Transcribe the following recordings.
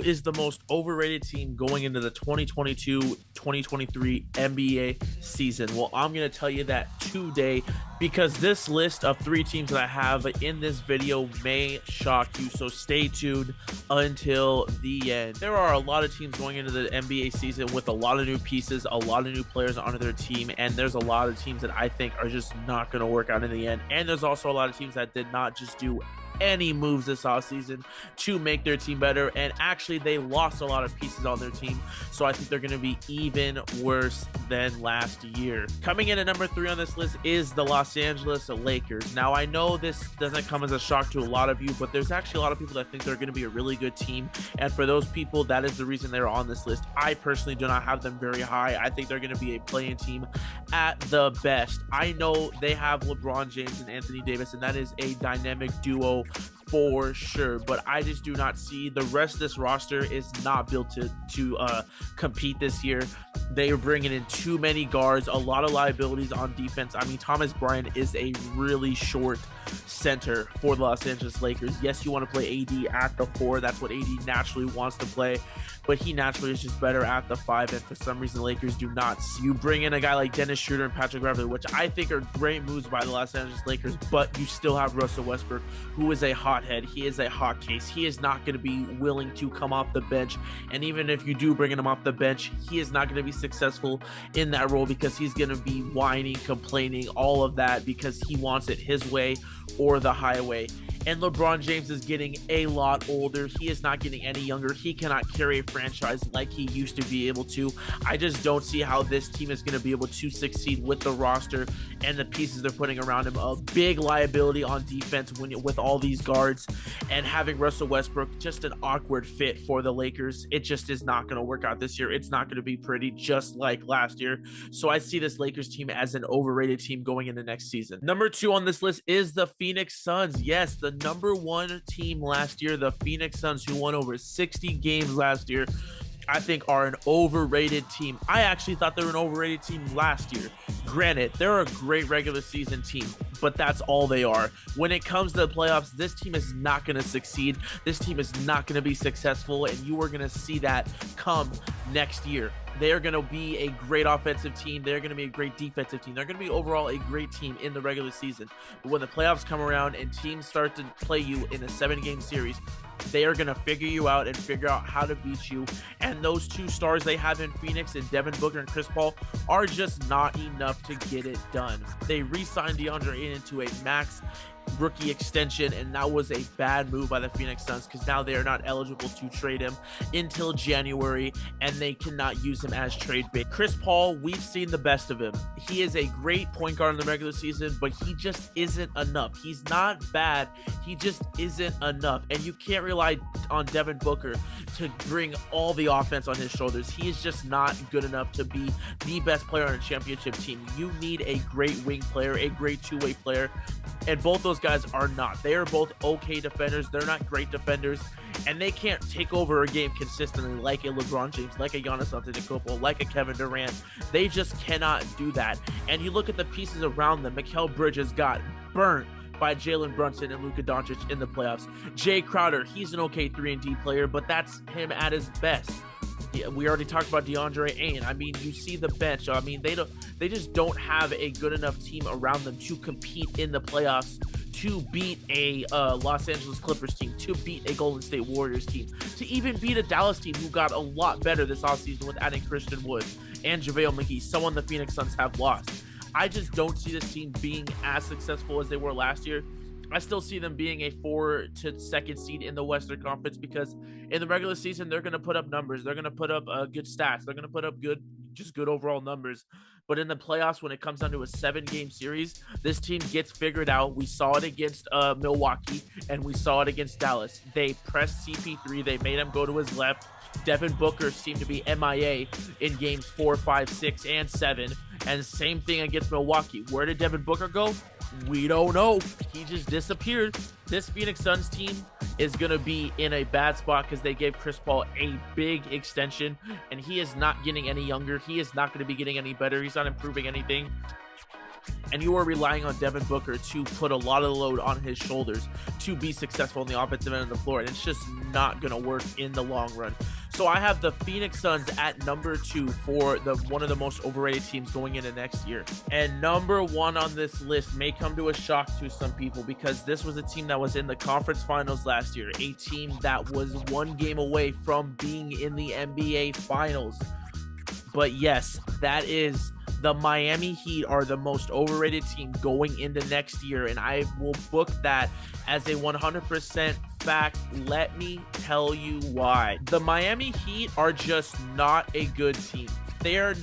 is the most overrated team going into the 2022-2023 NBA season? Well, I'm going to tell you that today because this list of 3 teams that I have in this video may shock you. So stay tuned until the end. There are a lot of teams going into the NBA season with a lot of new pieces, a lot of new players onto their team, and there's a lot of teams that I think are just not going to work out in the end. And there's also a lot of teams that did not just do any moves this offseason to make their team better, and actually they lost a lot of pieces on their team, so I think they're going to be even worse than last year. Coming in at number 3 on this list is the Los Angeles Lakers. Now I know this doesn't come as a shock to a lot of you, but there's actually a lot of people that think they're going to be a really good team, and for those people, that is the reason they're on this list. I personally do not have them very high. I think they're going to be a play-in team at the best. I know they have LeBron James and Anthony Davis, and that is a dynamic duo for sure, but I just do not see the rest of this roster is not built to compete this year. They are bringing in too many guards, a lot of liabilities on defense. I mean, Thomas Bryant is a really short center for the Los Angeles Lakers. Yes, you want to play AD at the 4. That's what AD naturally wants to play, but he naturally is just better at the 5, and for some reason the Lakers do not. You bring in a guy like Dennis Schroeder and Patrick Beverley, which I think are great moves by the Los Angeles Lakers, but you still have Russell Westbrook, who is a hothead. He is a hot case. He is not going to be willing to come off the bench, and even if you do bring him off the bench, he is not going to be successful in that role because he's going to be whining, complaining, all of that because he wants it his way or the highway. And LeBron James is getting a lot older. He is not getting any younger. He cannot carry a franchise like he used to be able to. I just don't see how this team is going to be able to succeed with the roster and the pieces they're putting around him. A big liability on defense with all these guards, and having Russell Westbrook, just an awkward fit for the Lakers. It just is not going to work out this year. It's not going to be pretty, just like last year. So I see this Lakers team as an overrated team going into next season. Number 2 on this list is the Phoenix Suns. Yes, the number 1 team last year, the Phoenix Suns, who won over 60 games last year, I think are an overrated team. I actually thought they were an overrated team last year. Granted, they're a great regular season team, but that's all they are. When it comes to the playoffs, this team is not going to succeed. This team is not going to be successful, and you are going to see that come next year. They're going to be a great offensive team. They're going to be a great defensive team. They're going to be overall a great team in the regular season. But when the playoffs come around and teams start to play you in a 7-game series, they are going to figure you out and figure out how to beat you. And those 2 stars they have in Phoenix, and Devin Booker and Chris Paul, are just not enough to get it done. They re-signed DeAndre Ayton into a max rookie extension, and that was a bad move by the Phoenix Suns because now they are not eligible to trade him until January, and they cannot use him as trade bait. Chris Paul, we've seen the best of him. He is a great point guard in the regular season, but he just isn't enough. He's not bad, he just isn't enough, and you can't rely on Devin Booker to bring all the offense on his shoulders. He is just not good enough to be the best player on a championship team. You need a great wing player, a great 2-way player, and both those guys are not. They are both okay defenders. They're not great defenders, and they can't take over a game consistently like a LeBron James, like a Giannis Antetokounmpo, like a Kevin Durant. They just cannot do that. And you look at the pieces around them. Mikal Bridges got burnt by Jalen Brunson and Luka Doncic in the playoffs. Jay Crowder, he's an okay 3-and-D player, but that's him at his best. We already talked about DeAndre Ayton. I mean, you see the bench. I mean, they just don't have a good enough team around them to compete in the playoffs, to beat a Los Angeles Clippers team, to beat a Golden State Warriors team, to even beat a Dallas team who got a lot better this offseason with adding Christian Wood and JaVale McGee, someone the Phoenix Suns have lost. I just don't see this team being as successful as they were last year. I still see them being a 4 to 2nd seed in the Western Conference because in the regular season, they're going to put up numbers. They're going to put up good stats. They're going to put up good overall numbers. But in the playoffs, when it comes down to a 7-game series, this team gets figured out. We saw it against Milwaukee, and we saw it against Dallas. They pressed CP3. They made him go to his left. Devin Booker seemed to be MIA in games 4, 5, 6, and 7. And same thing against Milwaukee. Where did Devin Booker go? We don't know. He just disappeared. This Phoenix Suns team is going to be in a bad spot because they gave Chris Paul a big extension, and he is not getting any younger. He is not going to be getting any better. He's not improving anything. and you are relying on Devin Booker to put a lot of the load on his shoulders to be successful in the offensive end of the floor, and it's just not going to work in the long run. So I have the Phoenix Suns at number 2 for one of the most overrated teams going into next year. And number 1 on this list may come to a shock to some people, because this was a team that was in the conference finals last year, a team that was 1 game away from being in the NBA finals. But yes, that is the Miami Heat are the most overrated team going into next year, and I will book that as a 100% fact. Let me tell you why. The Miami Heat are just not a good team. They are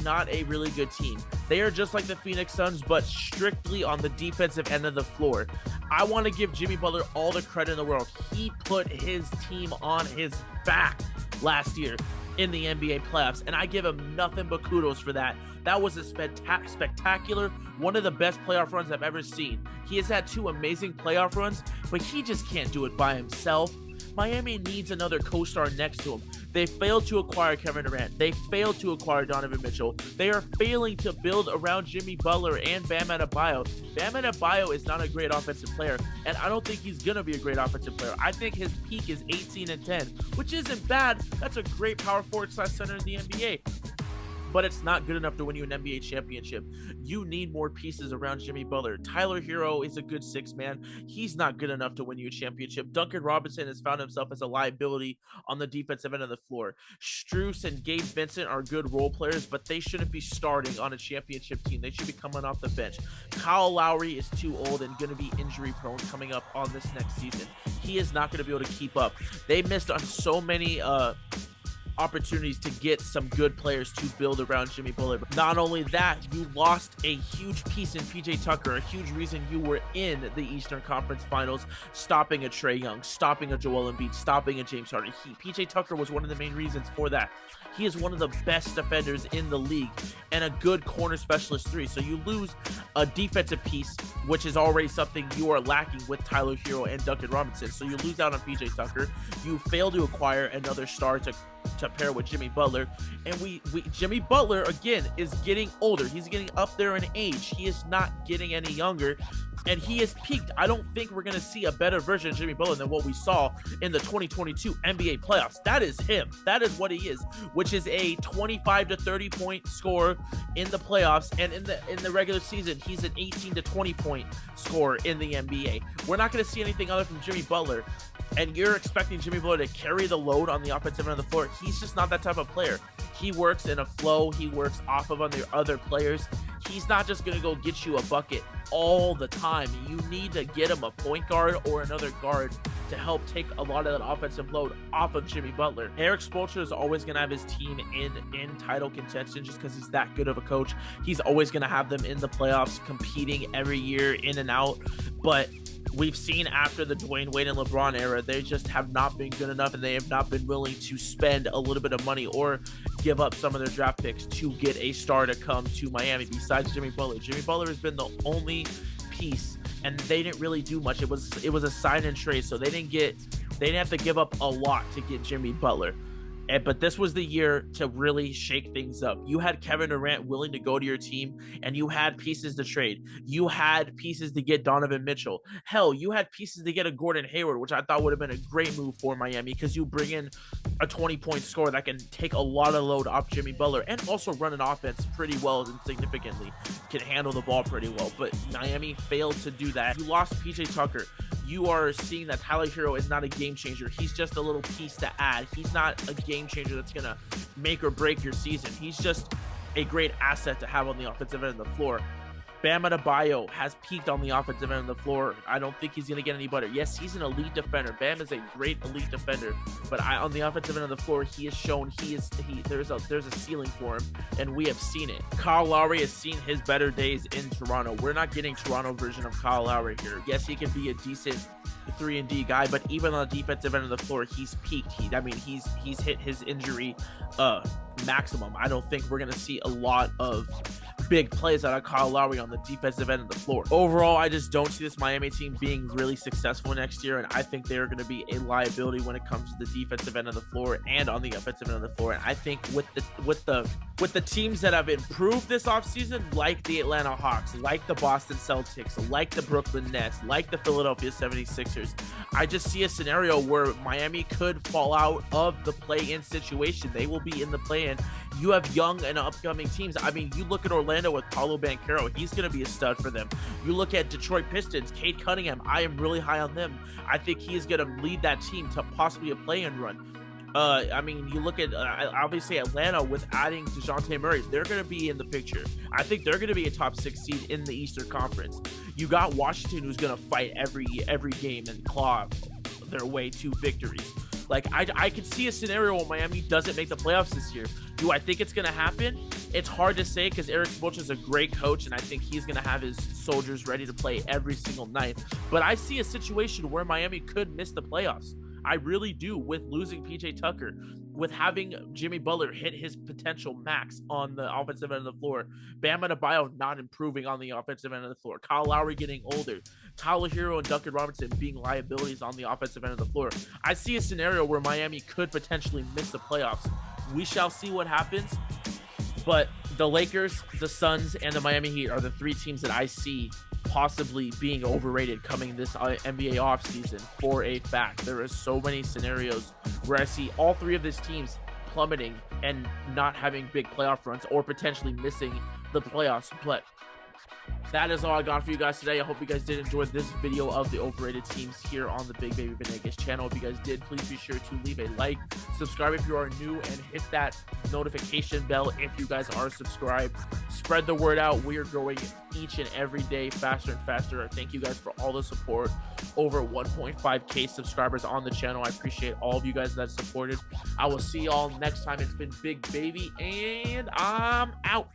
not a really good team. They are just like the Phoenix Suns, but strictly on the defensive end of the floor. I want to give Jimmy Butler all the credit in the world. He put his team on his back last year in the NBA playoffs, and I give him nothing but kudos for that. That was a spectacular, one of the best playoff runs I've ever seen. He has had 2 amazing playoff runs, but he just can't do it by himself. Miami needs another co-star next to him. They failed to acquire Kevin Durant. They failed to acquire Donovan Mitchell. They are failing to build around Jimmy Butler and Bam Adebayo. Bam Adebayo is not a great offensive player, and I don't think he's going to be a great offensive player. I think his peak is 18 and 10, which isn't bad. That's a great power forward / center in the NBA. But it's not good enough to win you an NBA championship. You need more pieces around Jimmy Butler. Tyler Hero is a good 6-man. He's not good enough to win you a championship. Duncan Robinson has found himself as a liability on the defensive end of the floor. Strus and Gabe Vincent are good role players, but they shouldn't be starting on a championship team. They should be coming off the bench. Kyle Lowry is too old and going to be injury prone coming up on this next season. He is not going to be able to keep up. They missed on so many opportunities to get some good players to build around Jimmy Butler. But not only that, you lost a huge piece in PJ Tucker, a huge reason you were in the Eastern Conference Finals, stopping a Trae Young, stopping a Joel Embiid, stopping a James Harden. PJ Tucker was one of the main reasons for that. He is one of the best defenders in the league and a good corner specialist 3. So you lose a defensive piece, which is already something you are lacking with Tyler Hero and Duncan Robinson. So you lose out on PJ Tucker. You fail to acquire another star to pair with Jimmy Butler, and Jimmy Butler again is getting older. He's getting up there in age. He is not getting any younger, and he has peaked. I don't think we're going to see a better version of Jimmy Butler than what we saw in the 2022 NBA playoffs. That is him. That is what he is, which is a 25 to 30 point scorer in the playoffs, and in the regular season, he's an 18 to 20 point scorer in the NBA. We're not going to see anything other from Jimmy Butler. And you're expecting Jimmy Butler to carry the load on the offensive end of the floor. He's just not that type of player. He works in a flow. He works off of other players. He's not just going to go get you a bucket all the time. You need to get him a point guard or another guard to help take a lot of that offensive load off of Jimmy Butler. Eric Spoelstra is always going to have his team in title contention just because he's that good of a coach. He's always going to have them in the playoffs, competing every year in and out. But we've seen after the Dwayne Wade and LeBron era, they just have not been good enough, and they have not been willing to spend a little bit of money or give up some of their draft picks to get a star to come to Miami besides Jimmy Butler. Jimmy Butler has been the only piece, and they didn't really do much. It was a sign and trade, so they didn't have to give up a lot to get Jimmy Butler. But this was the year to really shake things up. You had Kevin Durant willing to go to your team, and you had pieces to trade. You had pieces to get Donovan Mitchell. Hell, you had pieces to get a Gordon Hayward, which I thought would have been a great move for Miami, because you bring in a 20-point scorer that can take a lot of load off Jimmy Butler and also run an offense pretty well and significantly, can handle the ball pretty well. But Miami failed to do that. You lost PJ Tucker. You are seeing that Tyler Hero is not a game changer. He's just a little piece to add. He's not a game changer that's going to make or break your season. He's just a great asset to have on the offensive end of the floor. Bam Adebayo has peaked on the offensive end of the floor. I don't think he's going to get any better. Yes, he's an elite defender. Bam is a great elite defender, but on the offensive end of the floor, he has shown there's a ceiling for him, and we have seen it. Kyle Lowry has seen his better days in Toronto. We're not getting Toronto version of Kyle Lowry here. Yes, he can be a decent 3-and-D guy, but even on the defensive end of the floor, he's peaked. He's hit his injury maximum. I don't think we're going to see a lot of big plays out of Kyle Lowry on the defensive end of the floor. Overall, I just don't see this Miami team being really successful next year, and I think they are going to be a liability when it comes to the defensive end of the floor and on the offensive end of the floor. And I think with the teams that have improved this offseason, like the Atlanta Hawks, like the Boston Celtics, like the Brooklyn Nets, like the Philadelphia 76ers, I just see a scenario where Miami could fall out of the play-in situation. They will be in the play-in. You have young and upcoming teams. I mean, you look at Orlando with Paolo Banchero. He's going to be a stud for them. You look at Detroit Pistons, Cade Cunningham. I am really high on them. I think he is going to lead that team to possibly a play-in run. I mean, you look at obviously Atlanta with adding DeJounte Murray. They're going to be in the picture. I think they're going to be a top 6 seed in the Eastern Conference. You got Washington, who's going to fight every game and claw their way to victories. Like, I could see a scenario where Miami doesn't make the playoffs this year. Do I think it's going to happen? It's hard to say because Eric Spoelstra is a great coach, and I think he's going to have his soldiers ready to play every single night. But I see a situation where Miami could miss the playoffs. I really do, with losing PJ Tucker, with having Jimmy Butler hit his potential max on the offensive end of the floor, Bam Adebayo not improving on the offensive end of the floor, Kyle Lowry getting older, Tyler Hero and Duncan Robinson being liabilities on the offensive end of the floor. I see a scenario where Miami could potentially miss the playoffs. We shall see what happens, but the Lakers, the Suns, and the Miami Heat are the 3 teams that I see possibly being overrated coming this NBA offseason for a fact. There are so many scenarios where I see all 3 of these teams plummeting and not having big playoff runs or potentially missing the playoffs. But that is all I got for you guys today. I hope you guys did enjoy this video of the overrated teams here on the Big Baby Venegas channel. If you guys did, please be sure to leave a like, subscribe if you are new, and hit that notification bell if you guys are subscribed. Spread the word out. We are growing each and every day faster and faster. Thank you guys for all the support. Over 1.5k subscribers on the channel. I appreciate all of you guys that supported. I will see y'all next time. It's been Big Baby, and I'm out.